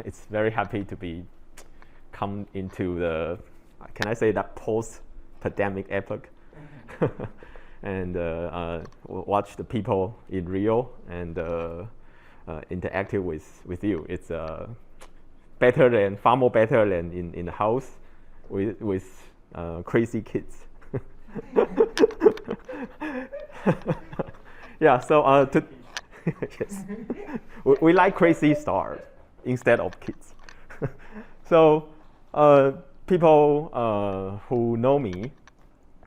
it's very happy to be come into the, can I say that post-pandemic epoch, and watch the people in Rio and interactive with you. It's far more better than in the house with crazy kids. Yeah, so yes, we like crazy stars instead of kids. So people who know me,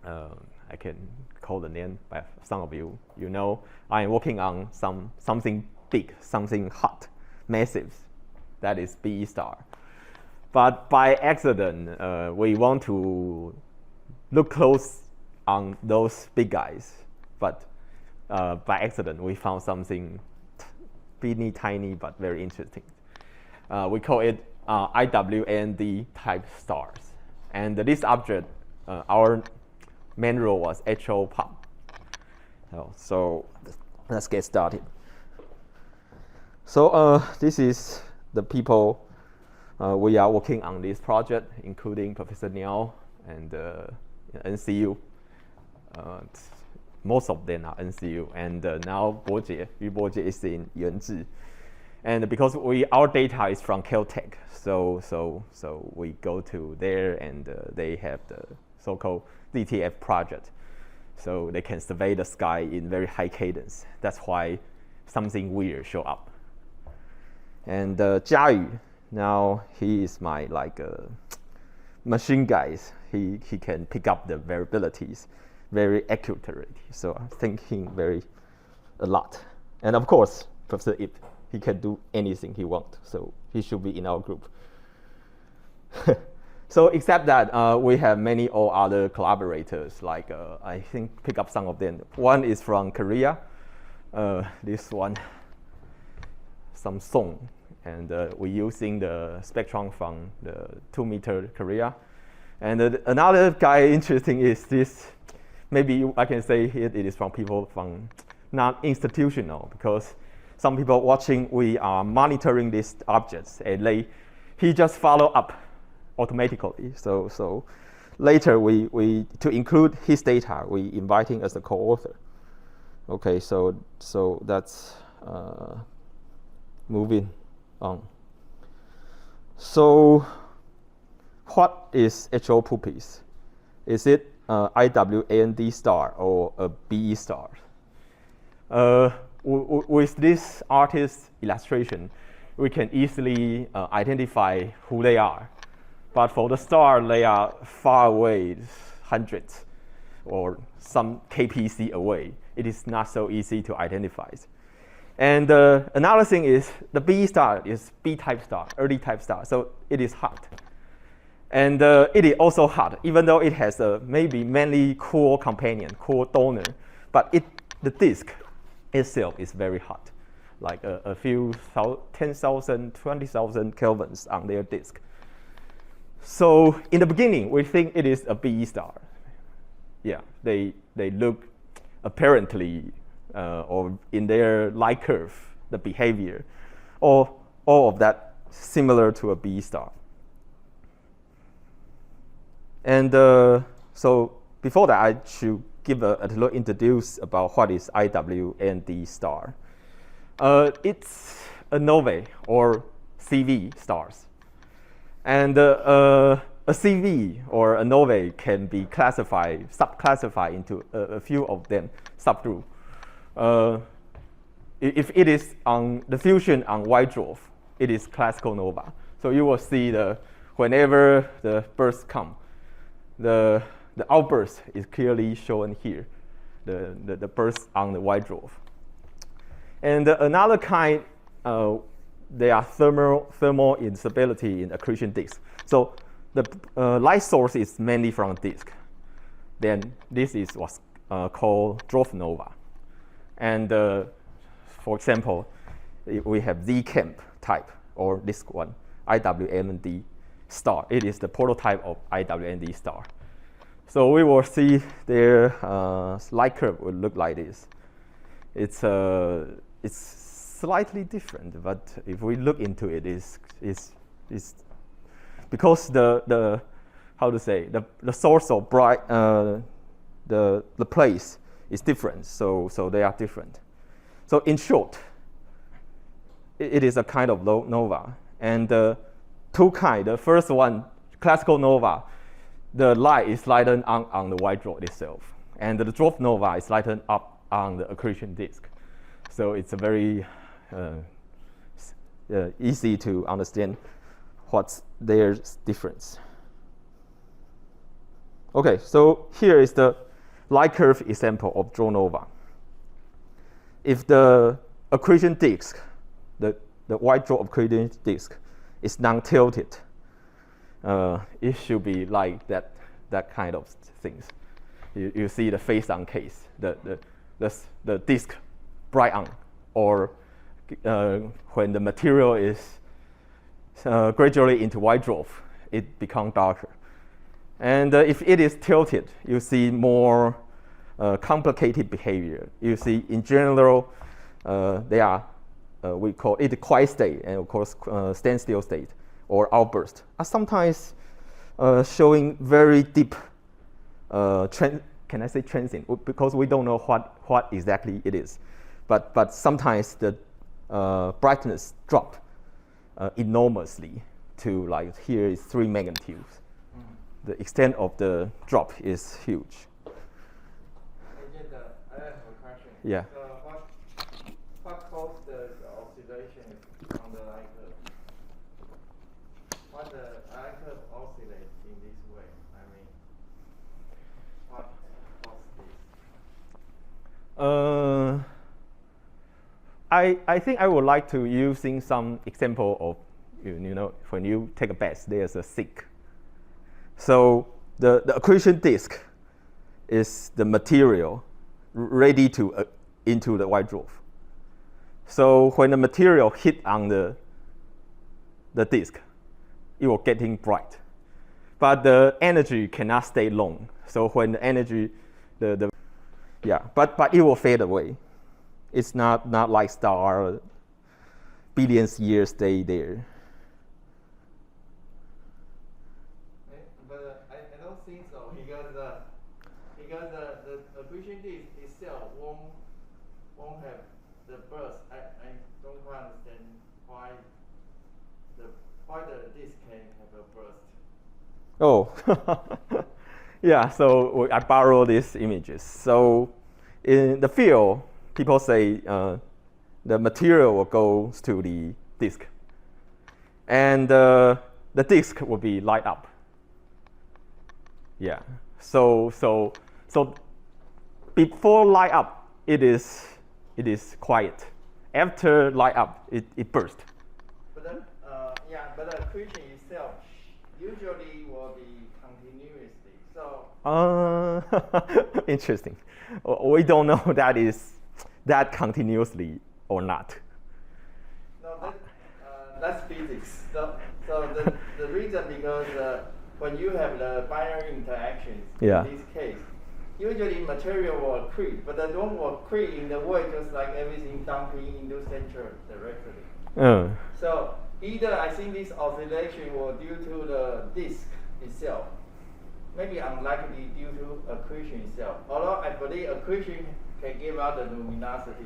I can call the name by some of you. You know, I am working on something big, something hot, massive. That is BE star. But by accident, we want to look close on those big guys. But by accident, we found something teeny tiny but very interesting. We call it IWAND type stars. And this object, our main role was HO Pup. So let's get started. So this is the people we are working on this project, including Professor Niao and NCU. Most of them are NCU, and now Yu Bo is in Yuanzhi. And because our data is from Caltech, so we go to there, and they have the so-called DTF project, so they can survey the sky in very high cadence. That's why something weird show up. And Jiayu, now he is my machine guy. He can pick up the variabilities very accurately. So I'm thinking a lot. And of course, Professor Ip, he can do anything he wants. So he should be in our group. So except that we have many other collaborators, I think pick up some of them. One is from Korea. This one, Samsung. And we're using the spectrum from the 2-meter Korea. And another guy interesting is this, maybe I can say it is from people from not institutional, because some people watching, we are monitoring these objects, and he just follow up automatically. So later to include his data, we inviting as a co-author. Okay, so that's moving on. So what is HO Puppis? Is it IWAND star or a BE star? With this artist's illustration, we can easily identify who they are. But for the star, they are far away, hundreds or some kpc away. It is not so easy to identify. And another thing is the BE star is B-type star, early type star, so it is hot. And it is also hot, even though it has a maybe mainly cool companion, cool donor, but the disk itself is very hot, like a few 10,000, 20,000 kelvins on their disk. So in the beginning, we think it is a BE star. Yeah, they look apparently, or in their light curve, the behavior, or all of that similar to a BE star. And so before that, I should give a little introduce about what is IWAND star. It's a novae or CV stars. And a CV or a novae can be subclassified into a few of them, subgroup. If it is on the fusion on white dwarf, it is classical nova. So you will see whenever the bursts come, the outburst is clearly shown here, the burst on the white dwarf. And another kind, they are thermal instability in accretion disk. So the light source is mainly from disk. Then this is what's called dwarf nova. And for example, we have Z-Camp type, or this one, IWAND star. It is the prototype of IWAND star. So we will see their light curve will look like this. It's slightly different, but if we look into it, is because the how to say the source of bright the place is different, so they are different. So in short, it is a kind of nova, and two kinds. The first one, classical nova, the light is lightened on the white dwarf itself, and the dwarf nova is lightened up on the accretion disk. So it's a very easy to understand what's their difference. Okay, so here is the light curve example of dwarf nova. If the accretion disk, the white dwarf accretion disk, is non-tilted, it should be like that kind of things. You see the face-on case, the disk bright on, or when the material is gradually into white dwarf, it becomes darker. And if it is tilted, you see more complicated behavior. You see, in general, they are we call it quiet state, and of course standstill state or outburst are sometimes showing very deep can I say transient? Because we don't know what exactly it is, but sometimes the brightness drop enormously to, like, here is 3 magnitudes. The extent of the drop is huge. I have a question. Yeah. So what caused the oscillation on the light curve? Why the light curve oscillates in this way? I mean, what caused this? I think I would like to using some example of, you know, when you take a bath, there's a sink. So the accretion disk is the material ready to into the white dwarf. So when the material hit on the disk, it will getting bright. But the energy cannot stay long. So when the energy, but it will fade away. It's not like star, billions years stay there. But I don't think so, because the accretion disk itself won't have the burst. I don't quite understand why the disk can have a burst. Oh, yeah. So I borrow these images. So in the field, people say the material will go to the disk, and the disk will be light up. Yeah. So before light up, it is quiet. After light up, it bursts. But then, but the accretion itself usually will be continuously. So. Interesting. We don't know that continuously or not. No, that's physics. So the reason, because when you have the binary interactions, in this case, usually material will accrete, but they don't accrete in the way just like everything dumping into center directly. So either I think this oscillation was due to the disk itself, maybe unlikely due to accretion itself. Although I believe accretion can give out the luminosity,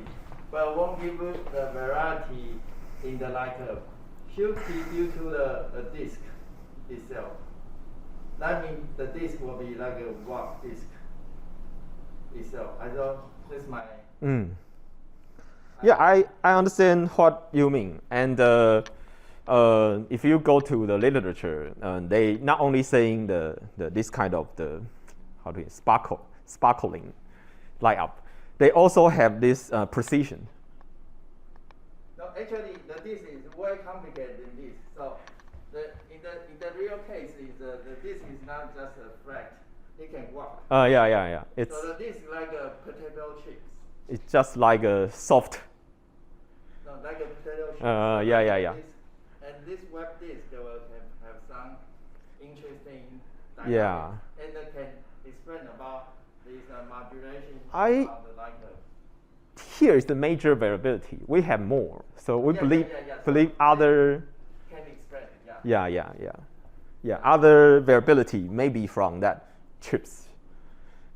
but won't give you the variety in the light curve. Should be due to the disk itself. That means the disk will be like a warp disk itself. I thought that's my. Yeah, I understand what you mean. And if you go to the literature, they not only saying this kind of sparkling light up, they also have this precision. No, actually, the disk is way complicated than this. So in the real case, the disk is not just a flat; it can walk. Yeah. So the disk is like a potato chips. It's just like a soft. No, like a potato chips. Yeah. And this web disk will have some interesting dynamics. Yeah. And they can explain about this modulation I of the light curve. here is the major variability. We have more, so we believe So other. Can be expressed. Other variability may be from that chips.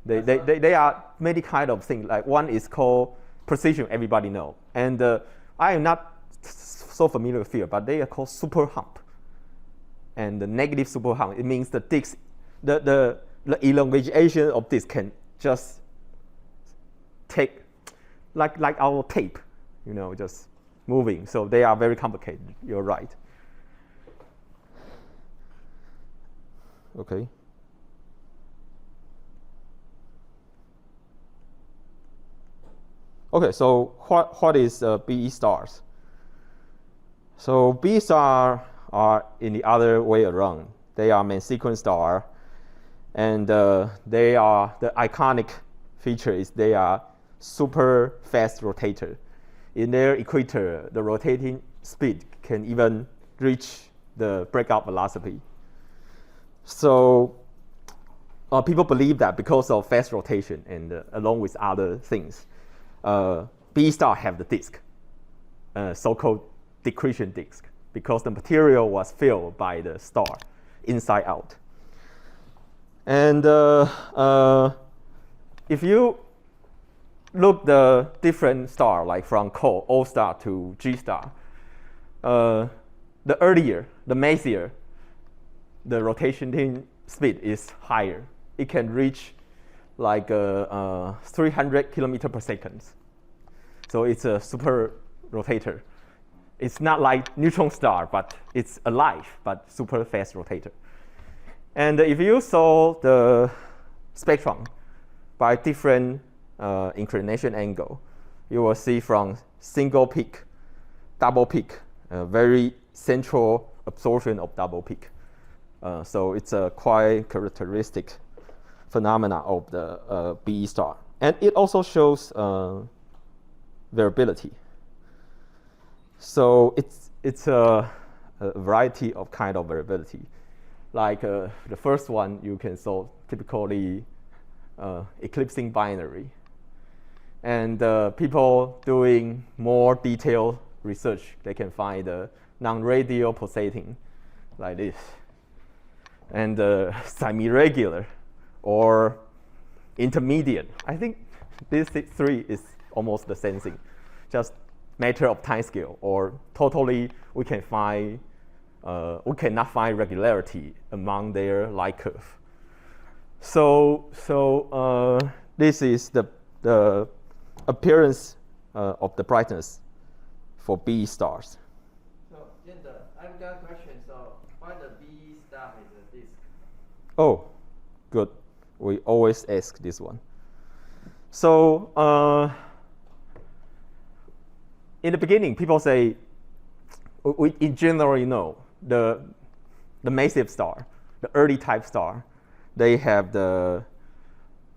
They are many kind of things. Like one is called precision. Everybody know, and I am not so familiar with it, but they are called super hump. And the negative super hump, it means the disc, the elongation of this can just take like our tape, just moving. So they are very complicated. You're right. Okay. Okay, so what is BE stars? So BE stars are in the other way around. They are main sequence star, and they are the iconic feature is they are super fast rotator. In their equator, the rotating speed can even reach the breakout velocity. So people believe that because of fast rotation and along with other things, BE star have the disk, so-called decretion disk, because the material was filled by the star inside out. And if you look the different star, like from O star to G star, the earlier, the massier, the rotating speed is higher. It can reach like 300 kilometers per second. So it's a super rotator. It's not like neutron star, but it's alive, but super fast rotator. And if you saw the spectrum by different inclination angle, you will see from single peak, double peak, very central absorption of double peak. So it's a quite characteristic phenomena of the BE star. And it also shows variability. So it's a variety of kind of variability. Like the first one you can solve typically eclipsing binary. And people doing more detailed research, they can find the non-radial pulsating like this. And semiregular or intermediate. I think these three is almost the same thing. Just matter of time scale, or totally we can find we cannot find regularity among their light curve. So this is the appearance of the brightness for BE stars. So Chien-De, I've got a question. So why the BE star has a disk? Oh, good. We always ask this one. So in the beginning, people say, we in general know the massive star, the early type star, they have the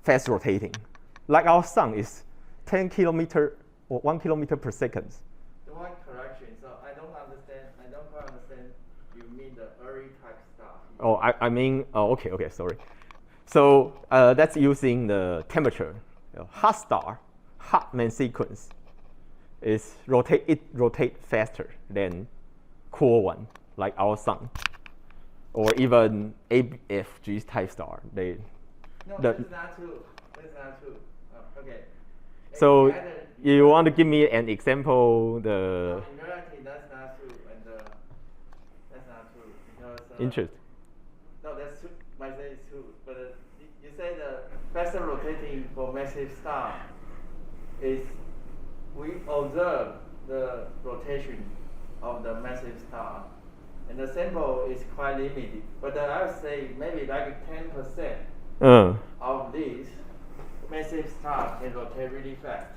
fast rotating. Like our sun is 10 kilometer or 1 kilometer per second. The one correction, so I don't quite understand. You mean the early type star? Oh, I mean, okay, sorry. So that's using the temperature. Hot star, hot main sequence, rotate faster than cool one, like our sun, or even AFG type star. No, that's not true. That's not true. Oh, okay. So you want to give me an example? No, in reality, that's not true, and that's not true because. Interesting. No, that's true. Might say it's true, but you say the faster rotating for massive star is we observe the rotation of the massive star, and the sample is quite limited. But I would say maybe like 10% of these massive stars can rotate really fast.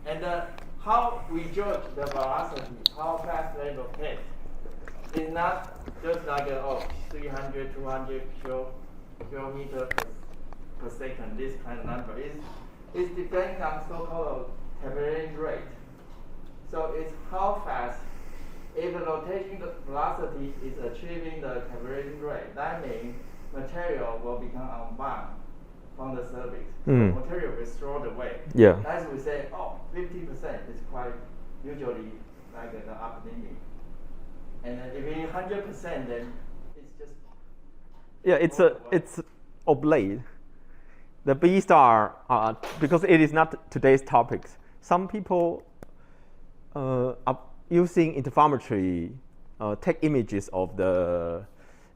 And how we judge the velocity, how fast they rotate, is not just like 300, 200 kilometers per second, this kind of number. It's depending on so-called cavalier rate. So it's how fast, if the rotation velocity is achieving the cavalier rate, that means material will become unbound. from the surface. Mm. So material is thrown away. Yeah. As we say, 50% is quite usually like the upper limit. And then if it's 100%, then it's just. Yeah, it's oblate. The B star, because it is not today's topics. Some people are using interferometry, take images of the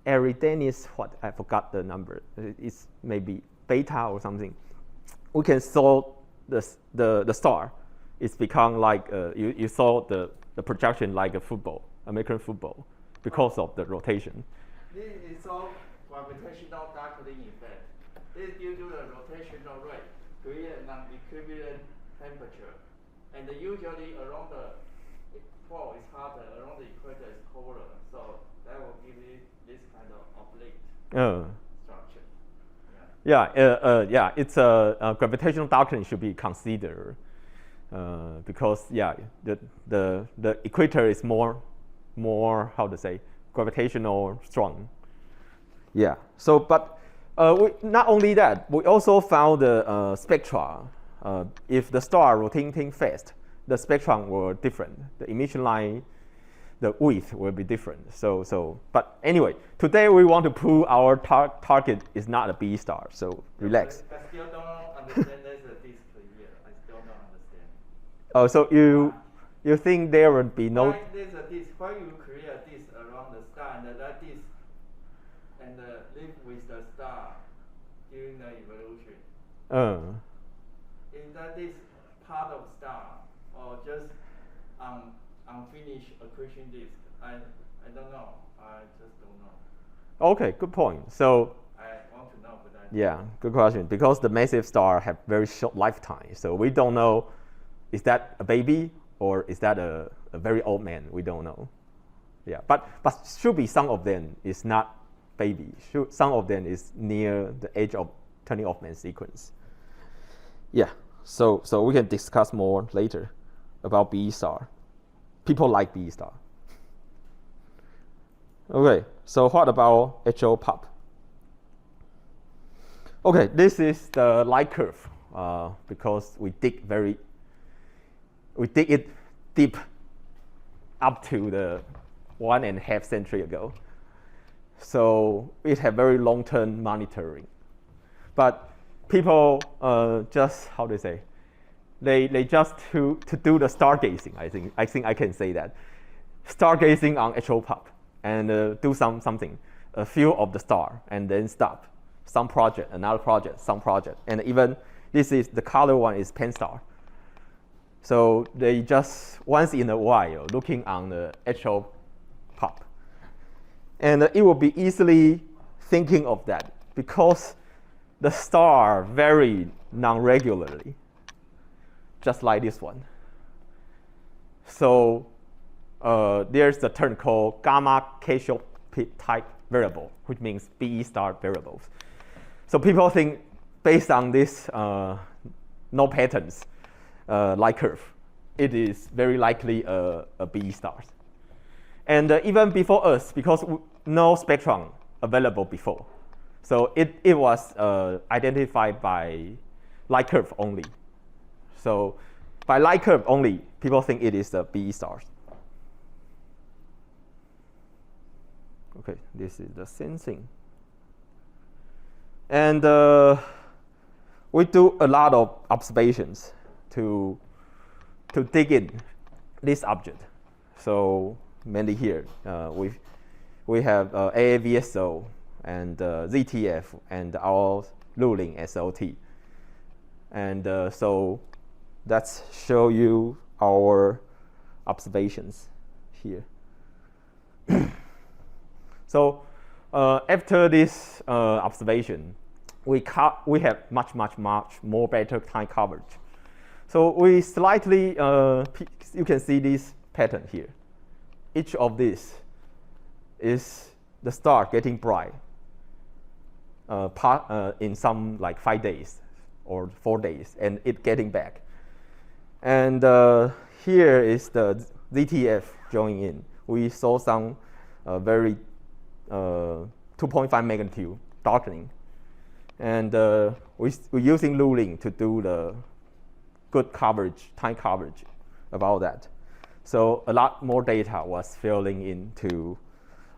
Eridanus, what I forgot the number. It's maybe beta or something. We can saw the star. It's become like you saw the projection like a football, American football, because of the rotation. This is all gravitational darkening effect. This is due to the rotational rate create an equivalent temperature, and usually around the pole is hotter, around the equator is colder. So that will give you this kind of oblique structure. Yeah, it's a gravitational darkening should be considered because the equator is more how to say gravitational strong. Yeah. So but not only that, we also found the spectra. If the star rotating fast, the spectrum were different. The emission line, the width will be different. But anyway, today we want to prove our target is not a B star. So relax. I still don't understand there's a disk here. I still don't understand. Oh, so you think there would be no? Why there's a disk? Why you create a disk around the star and that disk and live with the star during the evolution? Is that this part of star or just unfinished accretion disk? I don't know. I just don't know. Okay, good point. So I want to know, but yeah, good question. Because the massive star have very short lifetime, so we don't know is that a baby or is that a very old man? We don't know. Yeah, but should be some of them is not baby. Some of them is near the age of turning off man sequence. Yeah, so we can discuss more later about B star. People like B star. Okay, so what about HO Pup? Okay, this is the light curve because we dig it deep up to the 1.5 century ago. So it had very long-term monitoring. But people just, how do you say, they just to do the stargazing, I think I can say that. Stargazing on HO Pup and do something, a few of the star and then stop. Some project, another project, some project. And even this is the color one is Pan-star. So they just once in a while looking on the HO Pup. And it will be easily thinking of that because the star vary non-regularly, just like this one. So there's the term called gamma Cassiopeiae-type variable, which means BE star variables. So people think based on this no patterns light curve, it is very likely a BE star. And even before us, because no spectrum available before, so it was identified by light curve only. So by light curve only, people think it is the BE stars. Okay, this is the sensing. And we do a lot of observations to dig in this object. So mainly here, we have AAVSO and ZTF and our ruling SLT. And so let's show you our observations here. So after this observation, we have much more better time coverage. So we slightly, you can see this pattern here. Each of these is the star getting bright in some like 5 days or 4 days, and it getting back. And here is the ZTF joining in. We saw some very 2.5 magnitude darkening. And we're using ruling to do the good coverage, time coverage about that. So a lot more data was filling into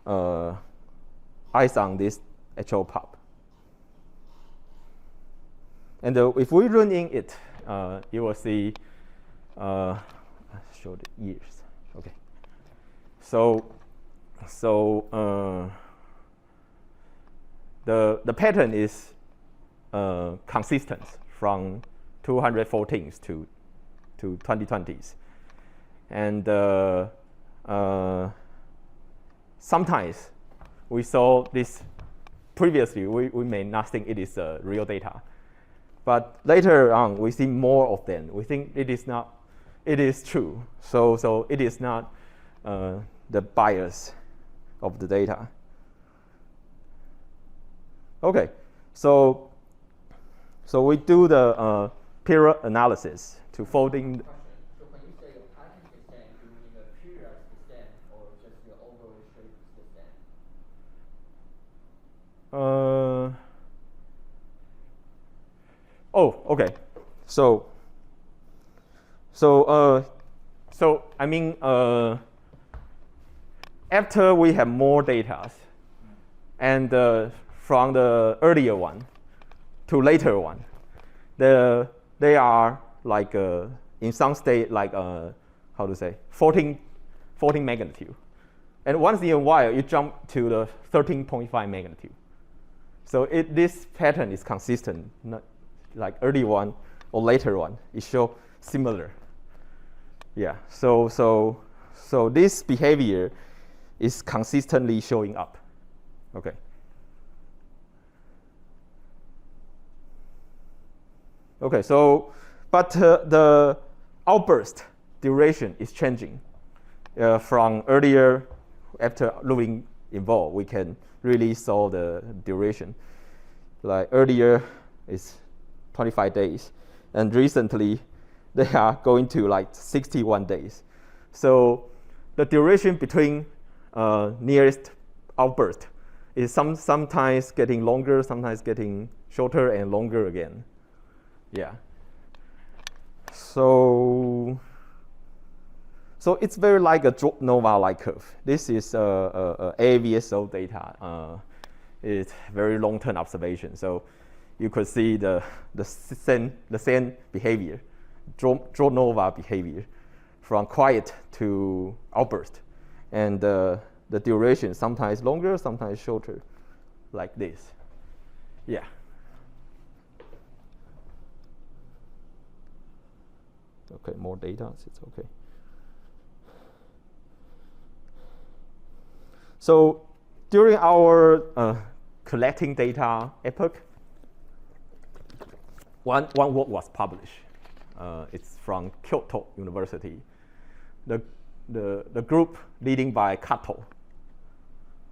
eyes on this HO Pup. And if we run in it, you will see, I show the years. Okay. So the pattern is consistent from 214s to 2020s. And sometimes we saw this previously, we may not think it is real data. But later on, we see more of them. We think it is not, it is true. So it is not the bias of the data. Okay, so we do the period analysis to folding. So when you say your pattern descent, you mean the period descent or just the overall shape descent? Oh, okay. So I mean, after we have more data, and from the earlier one to later one, they are like in some state like how to say 14 magnitude, and once in a while you jump to the 13.5 magnitude. So this pattern is consistent, not like early one or later one. It shows similar. Yeah. So this behavior is consistently showing up. Okay. Okay. So, but the outburst duration is changing. From earlier, after looping involved, we can really saw the duration. Like earlier is 25 days, and recently they are going to like 61 days. So the duration between nearest outburst is sometimes getting longer, sometimes getting shorter and longer again. Yeah. So it's very like a nova-like curve. This is AVSO data. It's very long-term observation. So you could see the same behavior, draw nova behavior, from quiet to outburst, and the duration sometimes longer, sometimes shorter, like this. Yeah. Okay, more data. It's okay. So during our collecting data epoch, one work was published. It's from Kyoto University. The group leading by Kato.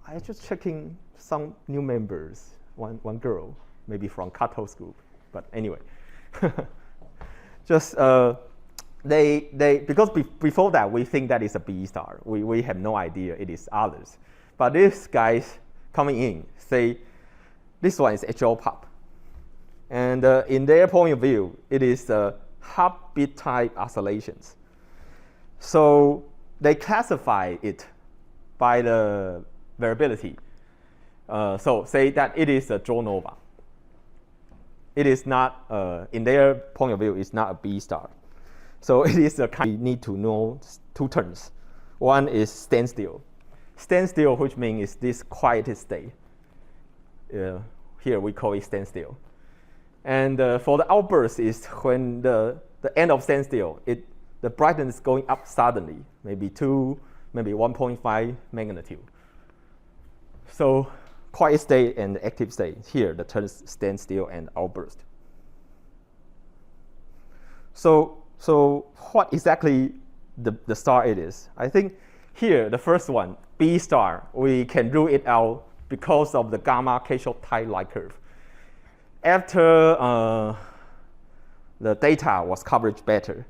I just checking some new members. One girl, maybe from Kato's group. But anyway, just they because before that we think that is a B star. We have no idea it is others. But these guys coming in say this one is HO Pup. And in their point of view, it is half-bit type oscillations. So they classify it by the variability. So say that it is a draw nova. It is not, in their point of view, it's not a B star. So it is a kind we need to know two terms. One is standstill. Standstill, which means is this quiet state. Here we call it standstill. And for the outburst is when the end of standstill, the brightness is going up suddenly, maybe 2, maybe 1.5 magnitude. So quiet state and active state, here the terms standstill and outburst. So what exactly the star it is? I think here, the first one, B star, we can rule it out because of the gamma Cassiopeiae-type curve. After the data was covered better,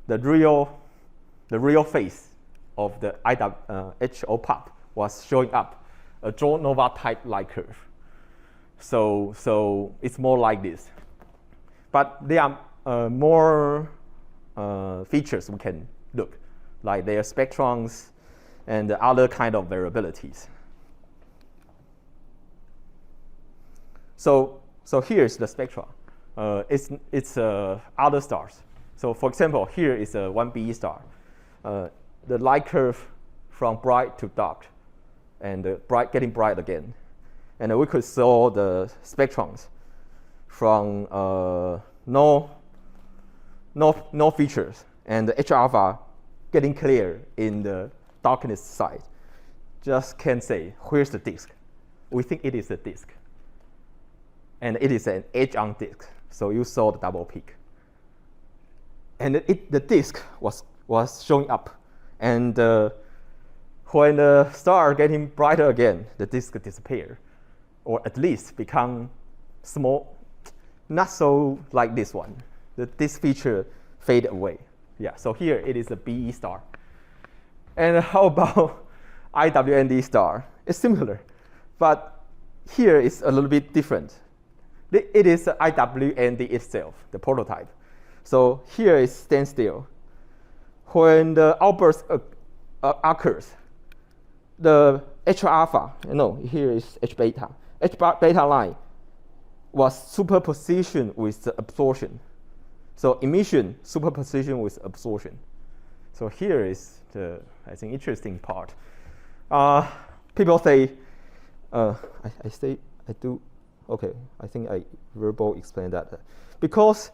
the real face of the HO Pup was showing up a draw nova type like curve. So it's more like this. But there are more features we can look, like their spectrons and the other kind of variabilities. So here's the spectra. It's other stars. So for example, here is a 1b star. The light curve from bright to dark, and getting bright again. And we could saw the spectrons from no features, and the H alpha getting clear in the darkness side. Just can't say, where's the disk? We think it is a disk. And it is an edge on disk, so you saw the double peak. And the disk was showing up. And when the star getting brighter again, the disk disappear, or at least become small, not so like this one. This feature fade away. Yeah, so here it is a BE star. And how about IWND star? It's similar, but here it's a little bit different. It is IWND itself, the prototype. So here is standstill. When the outburst occurs, the H alpha, here is H beta. H beta line was superposition with the absorption. So emission superposition with absorption. So here is the, I think, interesting part. People say, okay, I think I verbal explain that. Because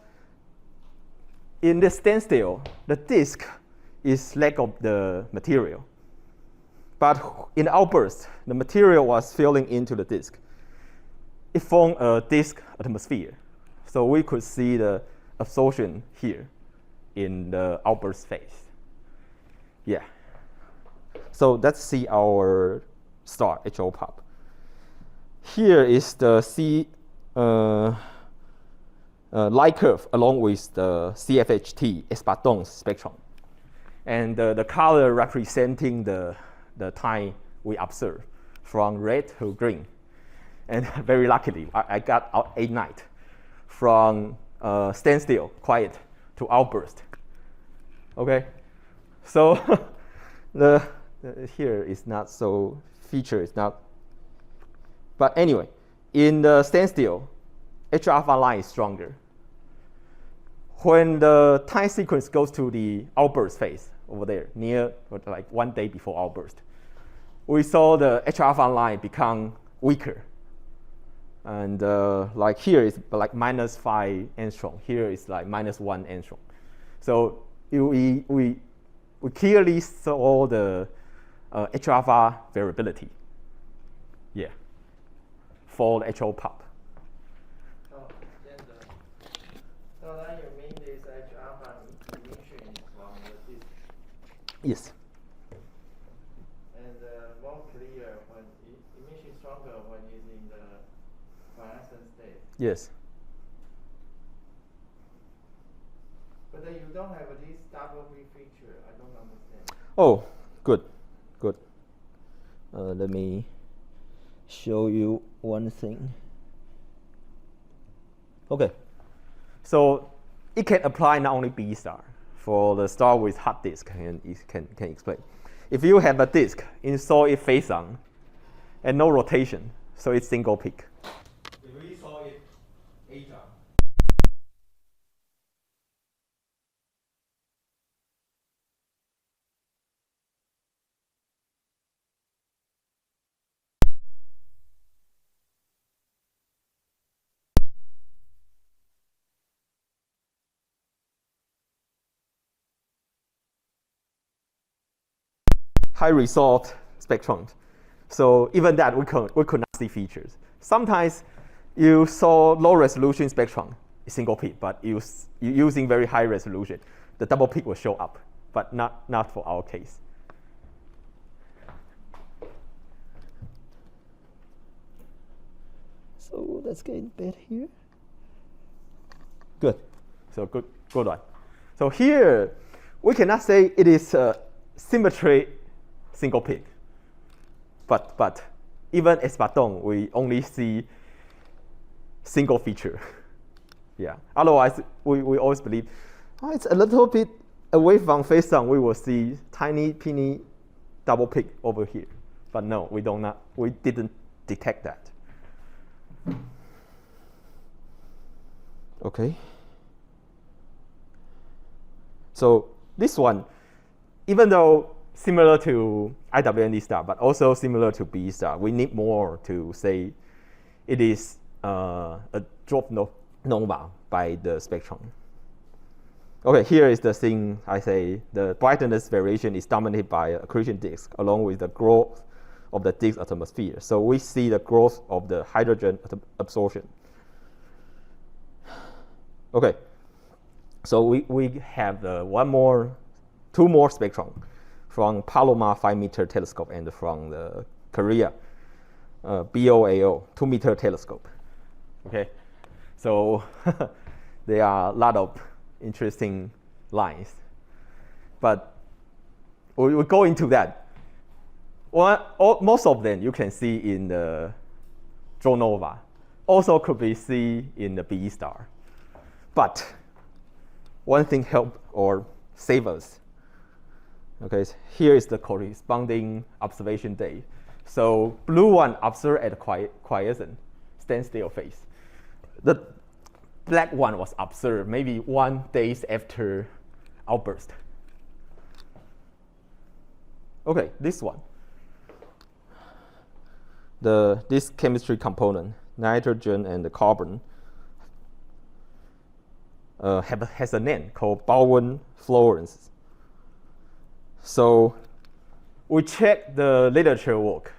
in the standstill, the disk is lack of the material. But in the outburst, the material was filling into the disk. It formed a disk atmosphere. So we could see the absorption here in the outburst phase. Yeah. So let's see our star, HO Pup. Here is the light curve along with the CFHT Espadon spectrum. And the color representing the time we observe from red to green. And very luckily, I got out 8 nights from standstill, quiet, to outburst. Okay, so here is not so feature is not. But anyway, in the standstill, H alpha line is stronger. When the time sequence goes to the outburst phase over there, near like 1 day before outburst, we saw the H alpha line become weaker. And like here is like -5 angstrom. Here is like -1 angstrom. So we clearly saw the H alpha variability. Yeah, for the HO Pup. So then you mean this H alpha emission from the disk? Yes. And more clear when emission stronger when using the fluorescence state. Yes. But then you don't have this double peak feature. I don't understand. Oh, good. Let me show you one thing. Okay. So it can apply not only B star. For the star with hot disk, and it can explain. If you have a disk, install it face on, and no rotation, so it's single peak. If we saw it H on. High result spectrum. So even that we could not see features. Sometimes you saw low resolution spectrum, single peak, but you're using very high resolution, the double peak will show up, but not for our case. So let's get in bed here. Good. So good one. So here we cannot say it is a symmetry single peak. But even Espadon, we only see single feature. Yeah. Otherwise, we always believe, oh, it's a little bit away from phase zone. We will see tiny, teeny double peak over here. But no, we didn't detect that. Okay. So this one, even though similar to IWND star, but also similar to B star, we need more to say it is a drop nova by the spectrum. Okay, here is the thing I say, the brightness variation is dominated by accretion disk along with the growth of the disk atmosphere. So we see the growth of the hydrogen absorption. Okay, so we have two more spectrum from Palomar 5-meter telescope and from the Korea BOAO 2-meter telescope. Okay, so there are a lot of interesting lines, but we'll go into that. Most of them you can see in the drop nova, also could be seen in the B star. But one thing help or save us. Okay, so here is the corresponding observation date. So blue one observed at quiescent, standstill phase. The black one was observed maybe 1 day after outburst. Okay, this one. This chemistry component, nitrogen and the carbon, has a name called Bowen fluorescence. So we checked the literature work,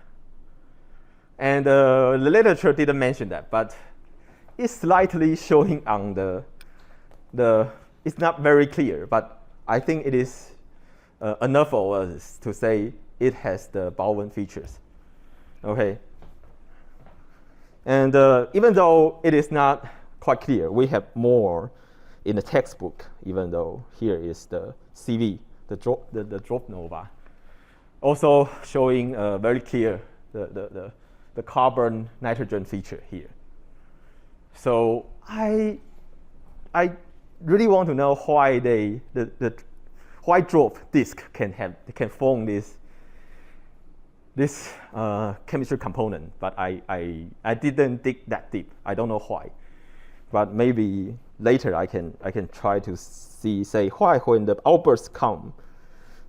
and the literature didn't mention that, but it's slightly showing on it's not very clear, but I think it is enough for us to say it has the Bowen features. Okay. And even though it is not quite clear, we have more in the textbook, even though here is the CV, the drop nova. Also showing very clear the carbon nitrogen feature here. So I really want to know why why drop disk can form this chemistry component, but I didn't dig that deep. I don't know why, but maybe later I can try to say why when the outbursts come,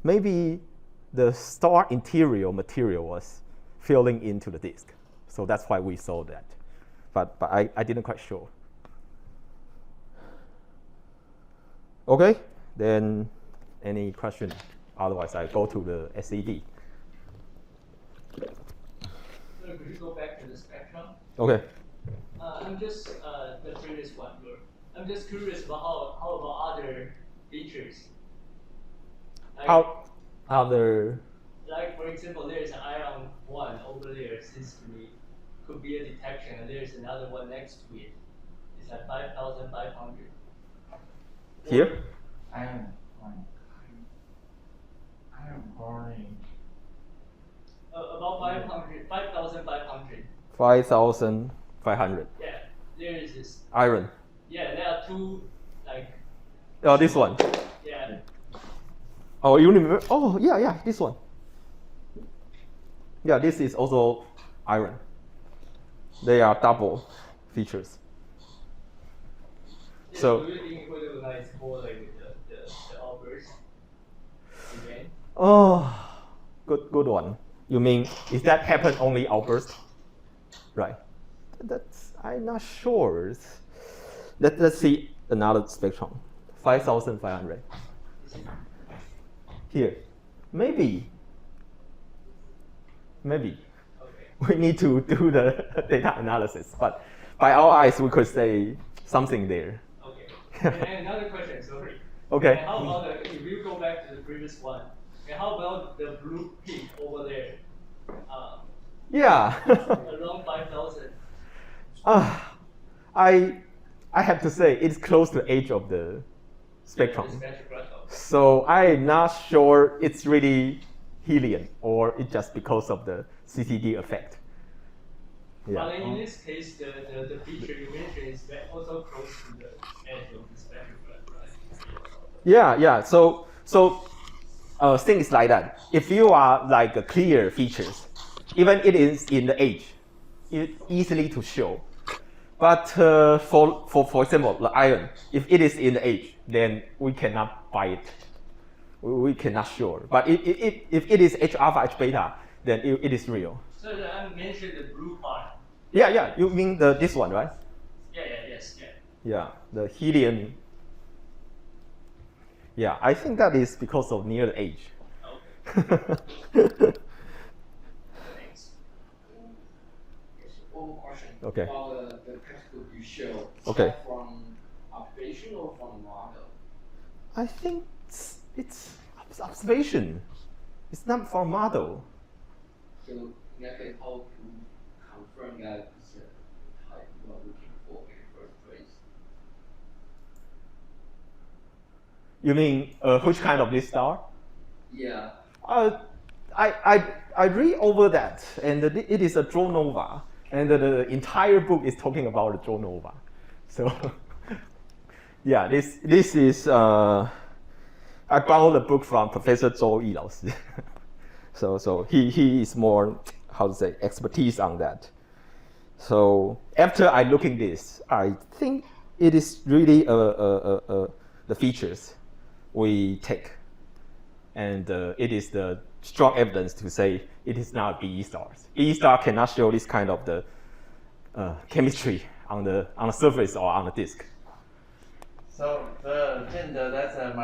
maybe the star interior material was filling into the disk. So that's why we saw that, but I didn't quite sure. Okay, then any question? Otherwise, I go to the SED. So could you go back to the spectrum? Okay. I'm just the previous one. I'm just curious about how about other features? Like, How other? Like for example, there's an iron one over there. Seems to me could be a detection, and there's another one next to it. It's at 5,500. Here? Iron burning. About 5,500. 5,500. Yeah, there is this. Iron. Yeah, there are two, like. Oh, this one. Yeah. Oh, you remember? Oh, yeah, this one. Yeah, this is also iron. They are double features. Yeah, So. do you think it's correlate with the outburst again? Oh, good one. You mean, is that happen only outburst? Right. I'm not sure. Let's see another spectrum. 5,500. Here. Maybe. Okay. We need to do the data analysis, but by our eyes, we could say something there. Okay. And another question, sorry. Okay. And how about if you go back to the previous one, and how about the blue peak over there? Yeah. Around 5,000. I have to say it's close to the edge of the spectrum. Yeah, the spectral. So I'm not sure it's really helium or it's just because of the CCD effect. Yeah. But in this case, the feature you mentioned is also close to the edge of the spectrum, right? Yeah. So things like that. If you are like a clear features, even it is in the edge, it's easily to show. But for example, the iron, if it is in the edge, then we cannot buy it. We cannot sure. But if it is H alpha, H beta, then it is real. So I mentioned the blue part. Yeah. You mean this one, right? Yes. Yeah, the helium. Yeah, I think that is because of near the edge. Okay. Thanks. One more question. Okay. About the textbook you show. Okay. From observation or from model? I think it's observation. It's not from model. So that can help to confirm that it's the type you are looking for in the first place. You mean which kind of this star? Yeah. I read over that, and it is a draw nova, and the entire book is talking about the draw nova. So, yeah, this is I borrowed the book from Professor Zhou Yi 老师. So he is more, how to say, expertise on that. So after I looking this, I think it is really the features we take, and it is the strong evidence to say it is not BE stars. BE star cannot show this kind of the chemistry on the surface or on the disk. So Chien-De, that's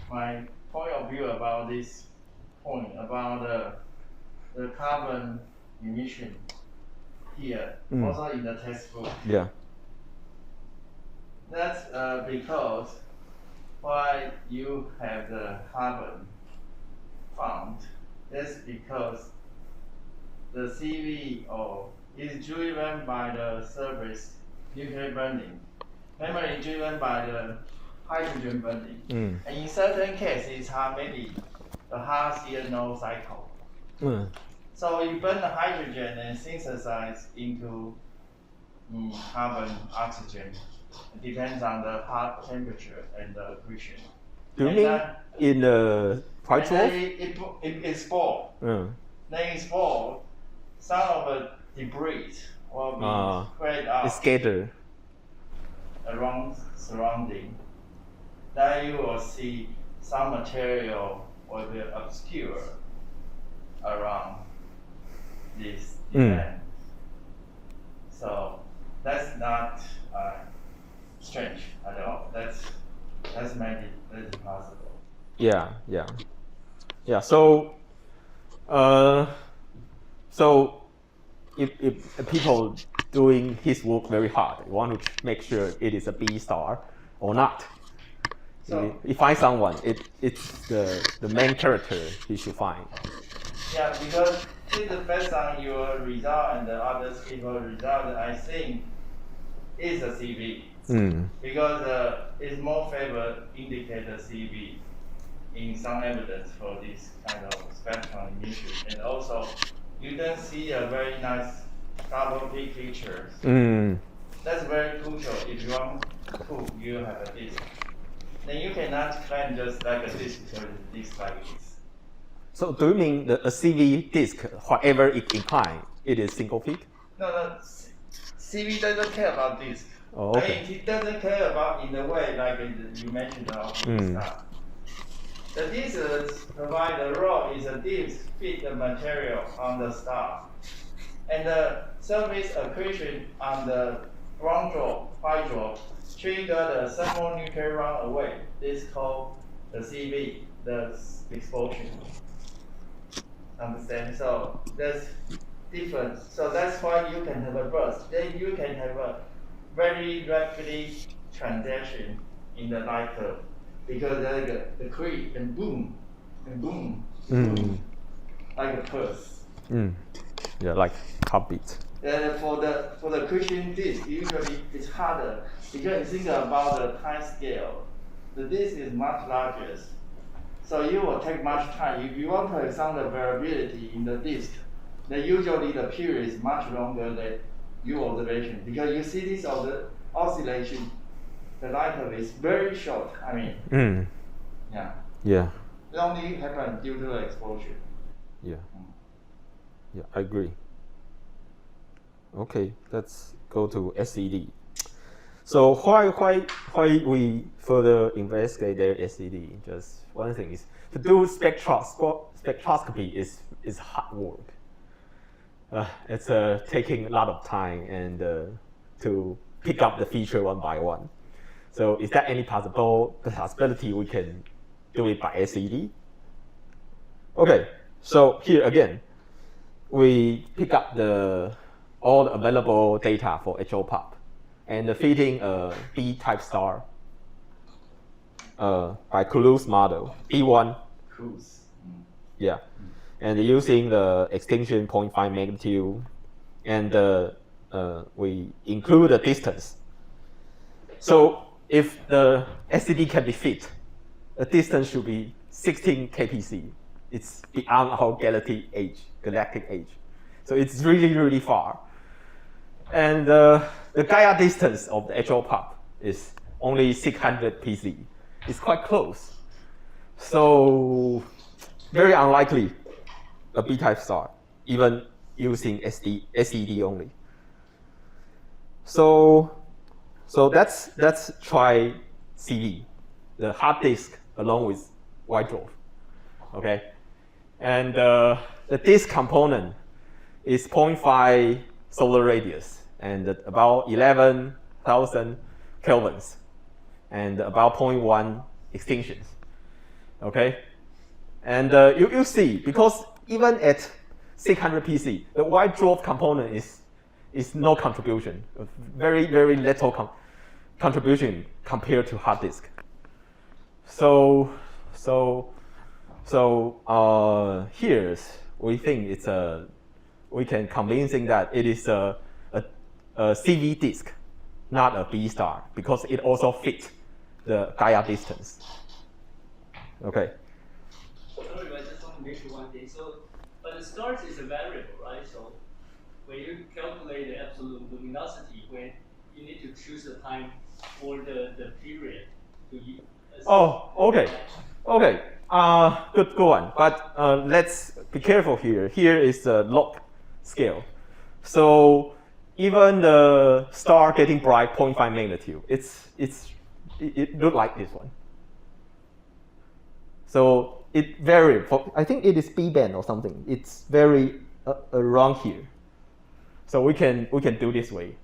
my point of view about this point about the carbon emission here, also in the textbook. Yeah. That's because why you have the carbon found. That's because the CV is driven by the surface nuclear burning. Memory driven by the hydrogen burning. And in certain cases, maybe a half-year cycle. So you burn the hydrogen and synthesize into carbon, oxygen. It depends on the hot temperature and the accretion. Do you mean in the white dwarf? It export. Then export, some of the debris will be spread out. It's scattered around surrounding. Then you will see some material will be obscure around this event. So that's not strange at all. That's maybe that's possible. Yeah. So if people doing his work very hard, want to make sure it is a B star or not. So if find someone, it's the main character he should find. Yeah, because it's based on your result and the other people's result, I think it's a CV. Because it's more favored indicator CV in some evidence for this kind of spectral emission. And also, you don't see a very nice double peak features. That's very crucial if you want to you have a disk. Then you cannot claim just like a disk because it's disk like this. So do you mean a CV disk, whatever it inclines, it is single peak? No. CV doesn't care about disk. Oh, okay. I mean, it doesn't care about in the way like you mentioned about stuff. The disk provide the role is a disk fit the material on the star. And the surface accretion on the ground drop, white drop, trigger the thermonuclear runaway. This called the CV, the explosion. Understand? So that's different. So that's why you can have a burst. Then you can have a very rapidly transaction in the light curve because the creep and boom, like a pulse. Yeah, like heartbeat. And for the accretion disk, usually it's harder because you think about the time scale. The disk is much larger, so you will take much time. If you want to examine the variability in the disk, then usually the period is much longer than your observation because you see this oscillation, the light curve is very short. I mean, yeah. Yeah. It only happens due to the exposure. Yeah. Yeah, I agree. Okay, let's go to SED. So why we further investigate their SED? Just one thing is to do spectroscopy is hard work. It's taking a lot of time and to pick up the feature one by one. So is there any possibility we can do it by SED? Okay, so here again, we pick up all the available data for HO Pup and fitting a B-type star by Cruise model, B1. Cruise. Yeah, and using the extinction 0.5 magnitude, and we include the distance. So if the SED can be fit, the distance should be 16 kpc. It's beyond our galactic age. So it's really, really far. And the Gaia distance of the HO Pup is only 600 pc. It's quite close. So very unlikely a B-type star, even using SED only. So let's try CV, the hard disk along with white dwarf. Okay, and the disk component is 0.5 solar radius and about 11,000 kelvins and about 0.1 extinctions. Okay, and you see, because even at 600 pc, the white dwarf component is no contribution, very, very little contribution compared to hard disk. So here we think we can convincing that it is a CV disk, not a B star, because it also fits the Gaia distance. Okay. Sorry, I just want to make sure one thing. So, but the stars is a variable, right? So when you calculate the absolute luminosity, when you need to choose the time for the period to use. Oh, okay. Okay. Good one. But let's be careful here. Here is the log scale. So even the star getting bright 0.5 magnitude, it look like this one. So it varies. I think it is B band or something. It's very around here. So we can do this way.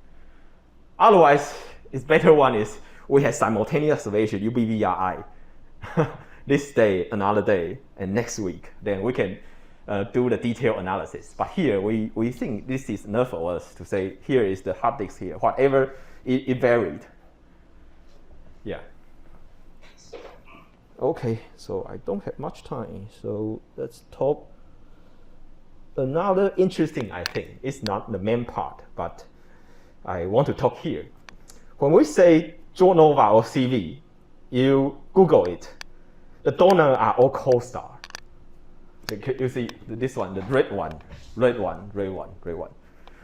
Otherwise, it's better one is we have simultaneous observation UBVRI. This day, another day, and next week. Then we can do the detailed analysis. But here we think this is enough for us to say here is the hard disk here. Whatever it varied. Yeah. Okay, so I don't have much time. So let's talk. Another interesting, I think, it's not the main part, but I want to talk here. When we say Nova or CV, you Google it. The donor are all cold star. You see this one, the red one.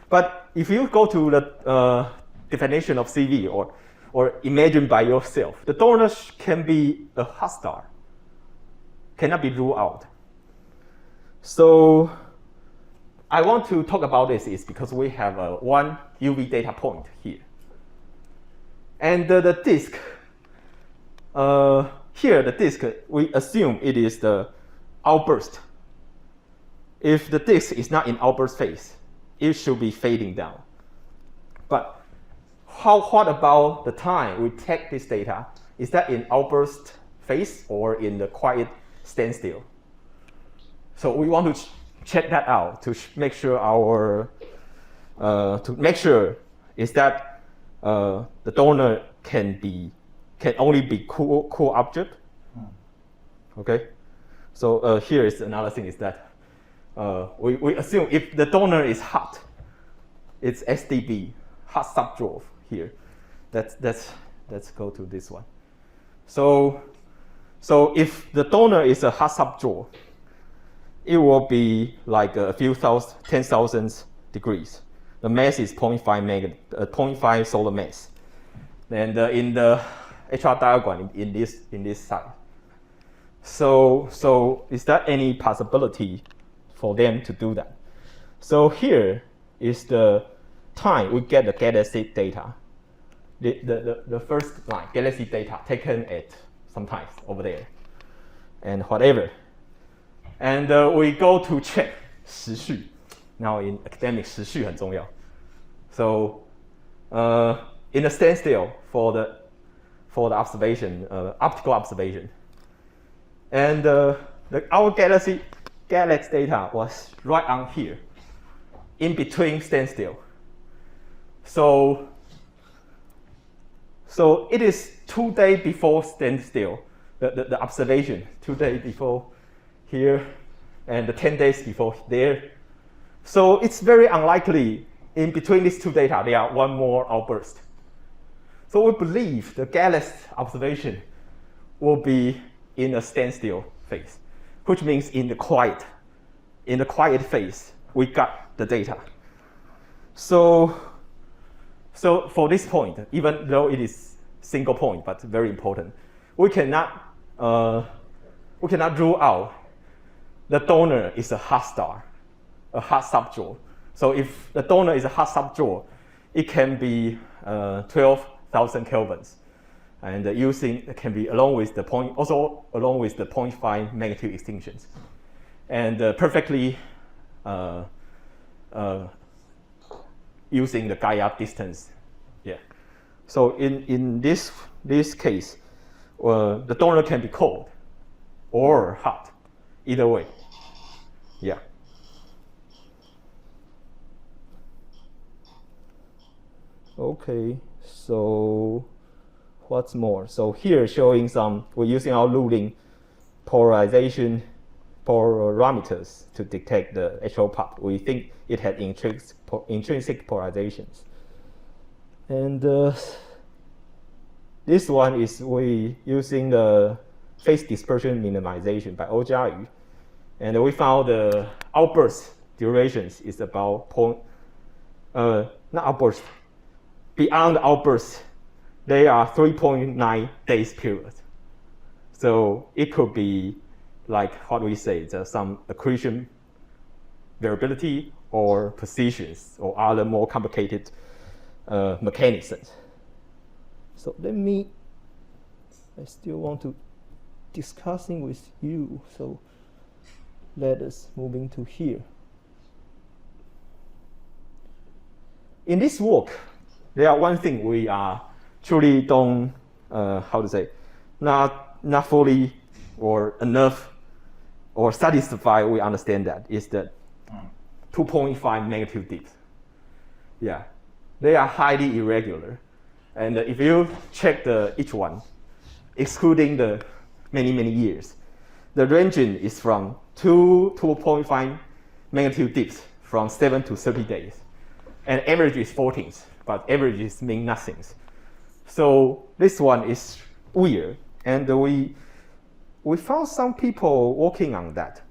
But if you go to the definition of CV or imagine by yourself, the donor can be a hot star, cannot be ruled out. So I want to talk about this is because we have one UV data point here. And the disk, here the disk, we assume it is the outburst. If the disk is not in outburst phase, it should be fading down. But what about the time we take this data? Is that in outburst phase or in the quiet standstill? So we want to check that out to make sure is that the donor can only be cool object. Okay, so here is another thing is that we assume if the donor is hot, it's SDB, hot subdwarf here. Let's go to this one. So if the donor is a hot subdwarf, it will be like a few 10,000 degrees. The mass is 0.5 solar mass. And in the HR diagram in this side. So is there any possibility for them to do that? So here is the time we get the galaxy data. The first line, galaxy data taken at sometimes over there and whatever. And we go to check 时序. Now in academic 时序很重要. So in a standstill for the observation, optical observation. And our galaxy data was right on here, in between standstill. So it is 2 days before standstill, the observation, 2 days before here, and 10 days before there. So it's very unlikely in between these 2 data there are one more outburst. So we believe the galaxy observation will be in a standstill phase, which means in the quiet phase, we got the data. So for this point, even though it is single point but very important, we cannot rule out the donor is a hot star, a hot subjewel. So if the donor is a hot subjewel, it can be 12,000 kelvins, and it can be along with the 0.5 magnitude extinctions, and perfectly using the Gaia distance. Yeah. So in this case, the donor can be cold or hot, either way. Yeah. Okay, so what's more? So here showing we're using our ruling polarization parameters to detect the HO Pup. We think it had intrinsic polarizations. And this one is we using the phase dispersion minimization by Yu. And we found the outburst durations is about not outburst, beyond the outburst, they are 3.9 days period. So it could be like what we say, some accretion variability or positions or other more complicated mechanisms. So I still want to discussing with you. So let us moving to here. In this work, there are one thing we are truly don't not fully or enough or satisfied. We understand that is that 2.5 magnitude dips. Yeah, they are highly irregular, and if you check each one, excluding the many years, the ranging is from 2.5 magnitude dips from 7 to 30 days, and average is 14. But averages mean nothing. So this one is weird, and we found some people working on that.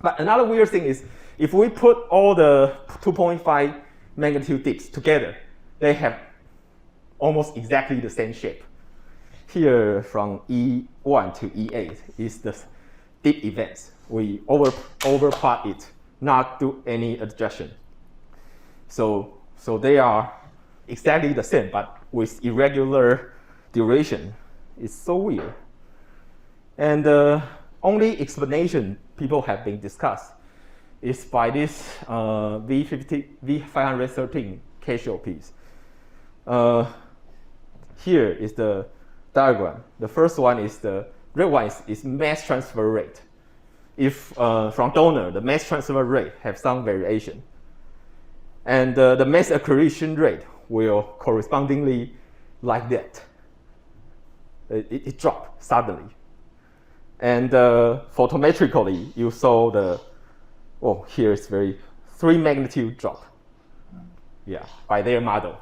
But another weird thing is if we put all the 2.5 magnitude dips together, they have almost exactly the same shape. Here from E1 to E8 is the dip events. We overplot it, not do any adjustment. So they are exactly the same, but with irregular duration. It's so weird. And the only explanation people have been discussed is by this V513 Cassiopeiae. Here is the diagram. The first one is the red one is mass transfer rate. If from donor, the mass transfer rate have some variation. And the mass accretion rate will correspondingly like that. It dropped suddenly. And photometrically, you saw here it's 3 magnitude drop. Yeah, by their model.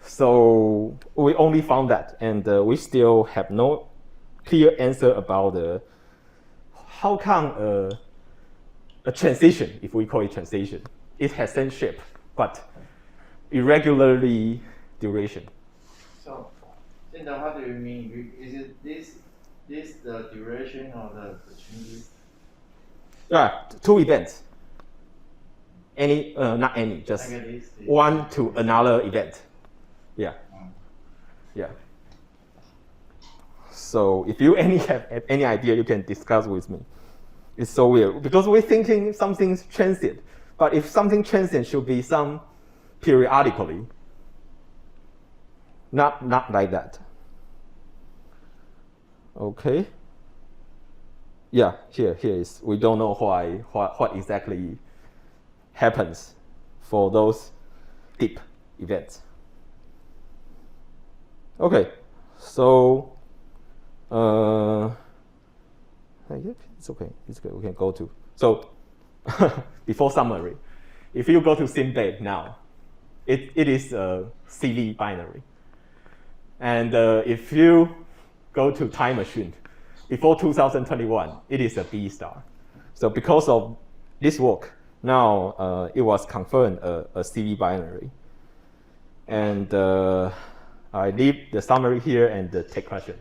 So we only found that, and we still have no clear answer about how come a transition, if we call it transition. It has same shape, but irregularly duration. So, Chien-De, what do you mean? Is it this the duration of the changes? Yeah, two events. Any, not any, just one to another event. Yeah. Yeah. So if you have any idea, you can discuss with me. It's so weird because we're thinking something's transient, but if something transient should be some periodically, not like that. Okay. Yeah, here is, we don't know what exactly happens for those deep events. Okay, so it's okay. We can go to, so before summary, if you go to Chien-De now, it is a CV binary. And if you go to time machine, before 2021, it is a B star. So because of this work, now it was confirmed a CV binary. And I leave the summary here and take question.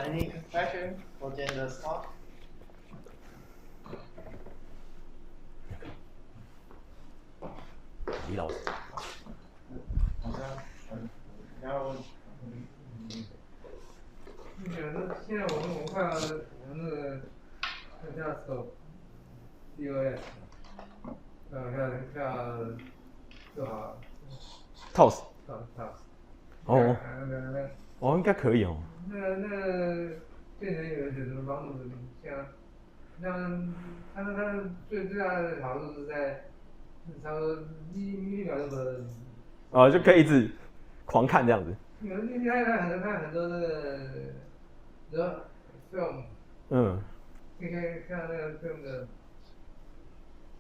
Any question for Chien-De's talk?李老师。现在我们看我们那个像手 DOS， 像就好。Toss。哦。哦，应该可以哦。那变成有什么帮助？像它最大的好处是在差不多1秒就可以。哦，就可以一直狂看这样子。你看很多那个 film。嗯。你可以看那个 film 的，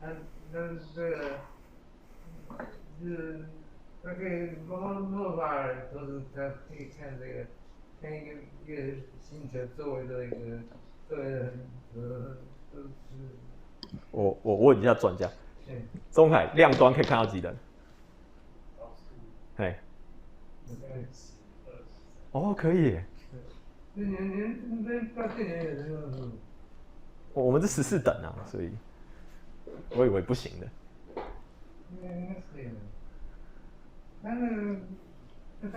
它这个是。它可以诺巴尔，同时它可以看这个，看一个星球周围的一个周围的我问一下专家，中海亮端可以看到几人？哎，哦，可以耶。你到这年也是用。我们是14等啊，所以我以为不行的。应该是可以的。但是太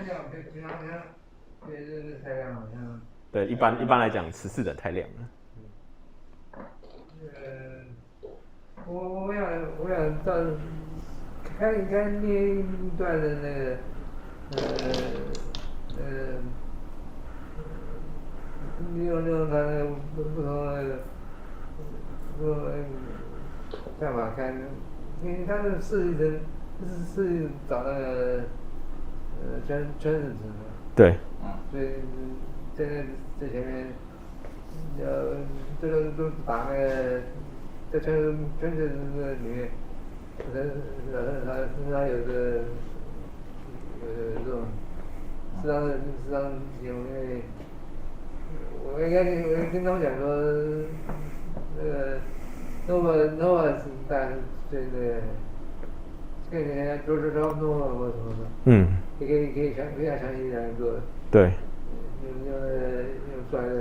亮，平常别人太亮好像。对，一般来讲，14等太亮了。我想到看那一段的那个利用它的不同的看法看，因为它是设计成。是找那个圈子对。所以在前面这个都把那个在圈子里面，它有这种适当因为我应该跟他们讲说那个 Nova 是大对那个。跟人家做诺或什么的，可以非常详细来做。对。用出来的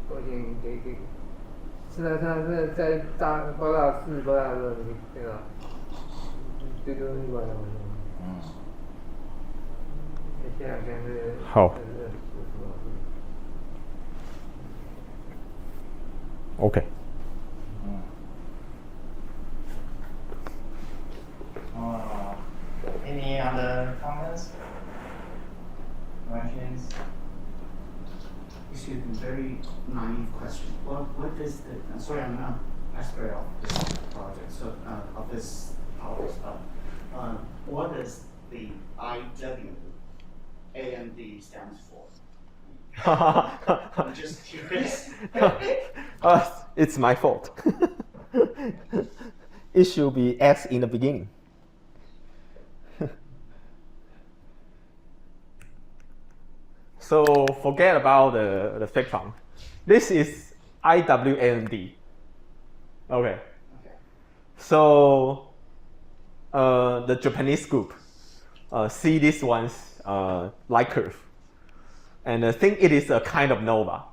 光线给，是在高大的时候，你看到，最多100万。现在看这个。好。OK。Any other comments? Questions? Excuse me, very naive question. What is the? Sorry, I'm not expert of this project, so of this topic. What does the IW AMD stands for? I'm just curious. It's my fault. It should be X in the beginning. So forget about the spectrum. This is IWAND. Okay. So the Japanese group see this one's light curve, and think it is a kind of nova.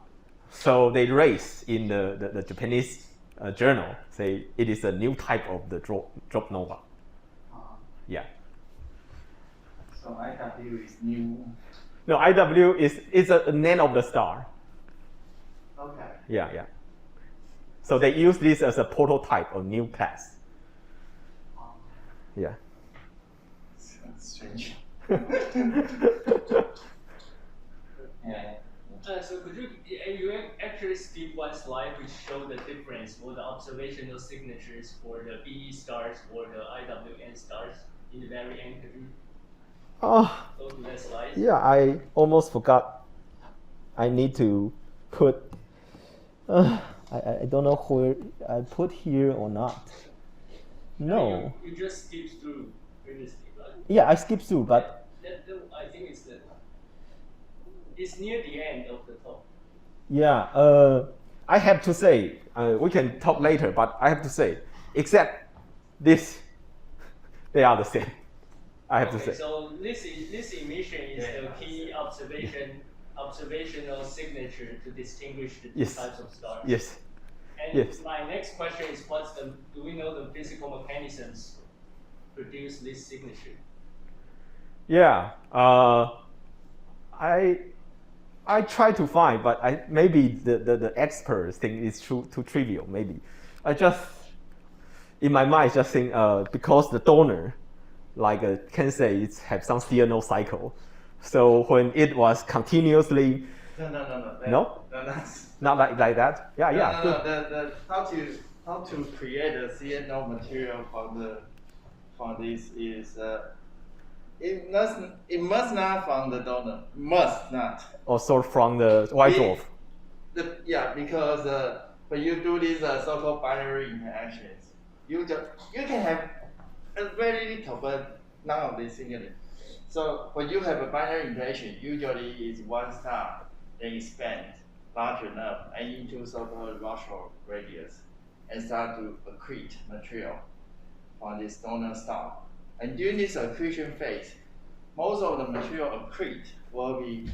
So they raise in the Japanese journal, say it is a new type of the drop nova. Yeah. So IW is new. No, IW is a name of the star. Okay. Yeah, yeah. So they use this as a prototype of new class. Yeah. That's strange. Yeah. So could you actually skip one slide which show the difference for the observational signatures for the BE stars or the IWN stars in the very end? Could you go to that slide? Yeah, I almost forgot. I need to put. I don't know where I put here or not. No. You just skipped through previously, right? Yeah, I skipped through, but. I think it's near the end of the talk. Yeah, I have to say, we can talk later, but I have to say, except this, they are the same. I have to say. So this emission is the key observational signature to distinguish the two types of stars. Yes. And my next question is, do we know the physical mechanisms produce this signature? Yeah, I try to find, but maybe the experts think it's too trivial. Maybe I just in my mind just think because the donor, like can say it have some Sternal cycle, so when it was continuously. No. That's not like that. Yeah, yeah. No. How to create a CNO material from this is. It must not from the donor. Must not. Also from the white dwarf. Yeah, because when you do these so-called binary interactions, you can have a very little, but none of this singly. So when you have a binary interaction, usually is one star, then expand large enough and into so-called Russell radius, and start to accrete material on this donor star. And during this accretion phase, most of the material accrete will be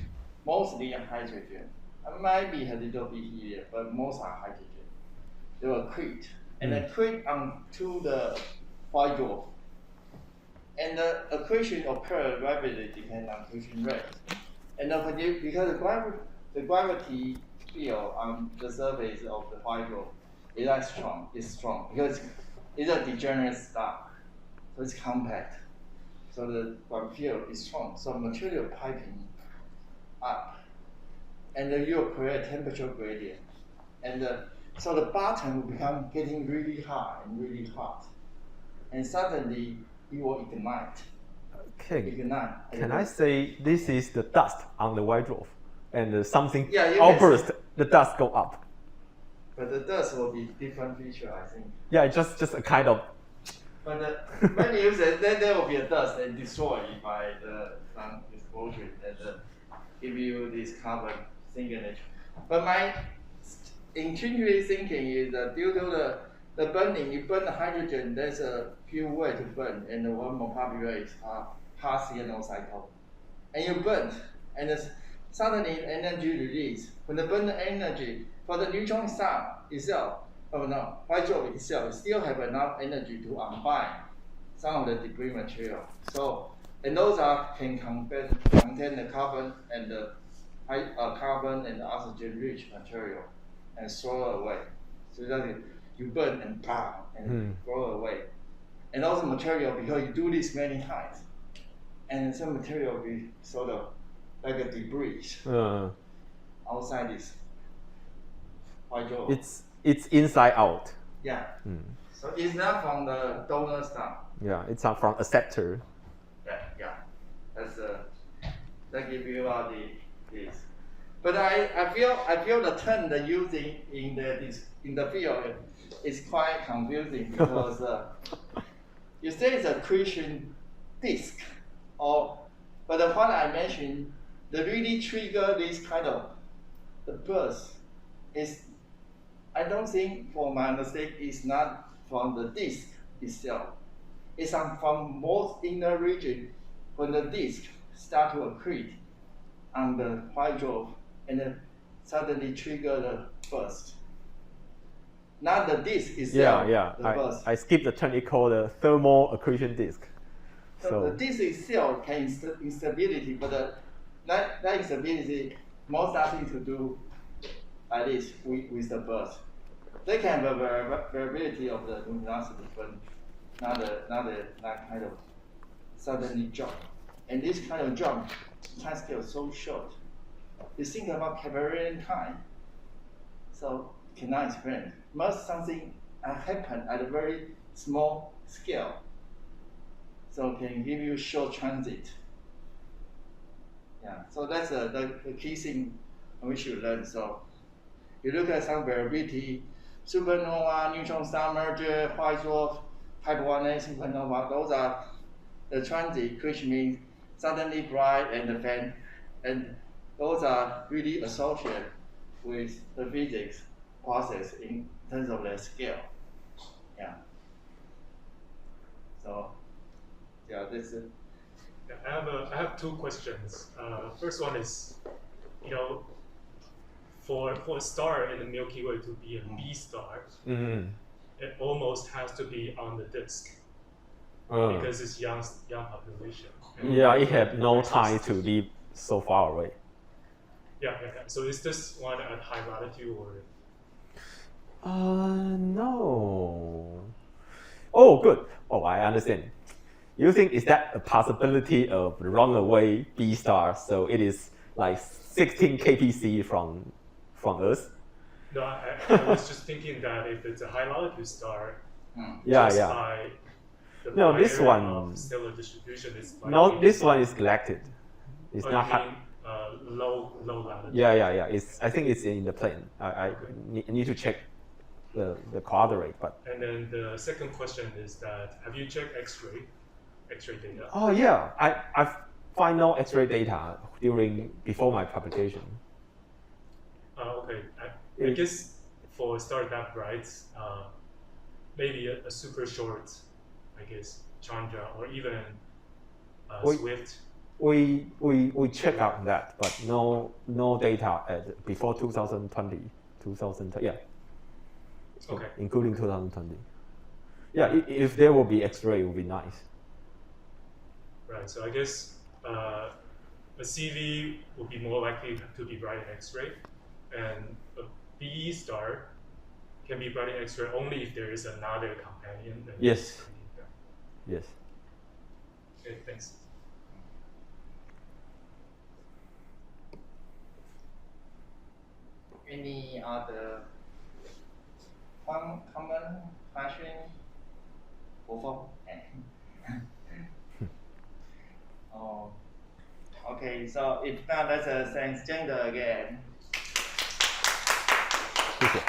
mostly hydrogen. It might be a little bit helium, but most are hydrogen. They will accrete and accrete onto the white dwarf. And the accretion occurs rapidly depending on accretion rate. And because the gravity field on the surface of the white dwarf is strong because it's a degenerate star. So it's compact. So the gravity field is strong. So material piping up. And then you create temperature gradient. And so the bottom will become getting really hot and really hot. And suddenly it will ignite. Okay. Can I say this is the dust on the white dwarf? And something outburst, the dust go up. But the dust will be different feature, I think. Yeah, just a kind of. But when you say then there will be a dust and destroyed by the sun exposure and give you this carbon signature. But my intrinsic thinking is that due to the burning, you burn the hydrogen, there's a few ways to burn, and the one more popular is Cassiopeiae-type cycle. And you burn, and suddenly energy release. When the burn energy for the neutron star itself, white dwarf itself still have enough energy to unbind some of the debris material. So, and those can contain the carbon and the oxygen-rich material and throw away. So that you burn and bam and throw away. And also material, because you do this many times, and some material will be sort of like a debris outside this white dwarf. It's inside out. Yeah. So it's not from the donor star. Yeah, it's not from acceptor. Yeah. That give you all this. But I feel the term they using in the field is quite confusing because you say it's accretion disk, but what I mentioned the really trigger this kind of the burst is, I don't think, for my understanding, is not from the disk itself. It's from most inner region when the disk start to accrete on the white dwarf and then suddenly trigger the burst. Not the disk itself. The burst. I skipped the term. It's called the thermal accretion disk. So the disk itself can instability, but that instability more starting to do like this with the burst. They can have a variability of the luminosity, but not that kind of suddenly jump. And this kind of jump, time scale is so short. You think about cavalier time, so cannot explain. Must something happen at a very small scale, so can give you short transit. Yeah, so that's the key thing we should learn. So you look at some variability, supernova, neutron star merger, white dwarf, type 1a supernova, those are the transit, which means suddenly bright and faint, and those are really associated with the physics process in terms of the scale. Yeah. So, yeah, this is. Yeah, I have two questions. First one is, for a star in the Milky Way to be a B star, it almost has to be on the disk because it's young population. Yeah, it have no time to be so far away. Yeah. So is this one at high latitude or? No. Oh, good. Oh, I understand. You think is that a possibility of runaway B star? So it is like 16 kpc from Earth. No, I was just thinking that if it's a high latitude star, Yeah. No, this one. Stellar distribution is. No, this one is galactic. It's not high. Low latitude. Yeah. I think it's in the plane. I need to check the coordinate, but. And then the second question is that have you checked X-ray data? Oh yeah, I find no X-ray data before my publication. Okay. I guess for a star that bright, maybe a super short, I guess, Chandra or even Swift. We check out that, but no data before 2020, yeah. Okay. Including 2020. Yeah, if there will be X-ray, it would be nice. Right. So I guess a CV will be more likely to be bright in X-ray, and a B star can be bright in X-ray only if there is another companion. Yes. Yes. Okay. Thanks. Any other common question? Oh, okay. So if not, let's thank Chien-De again. Thank you.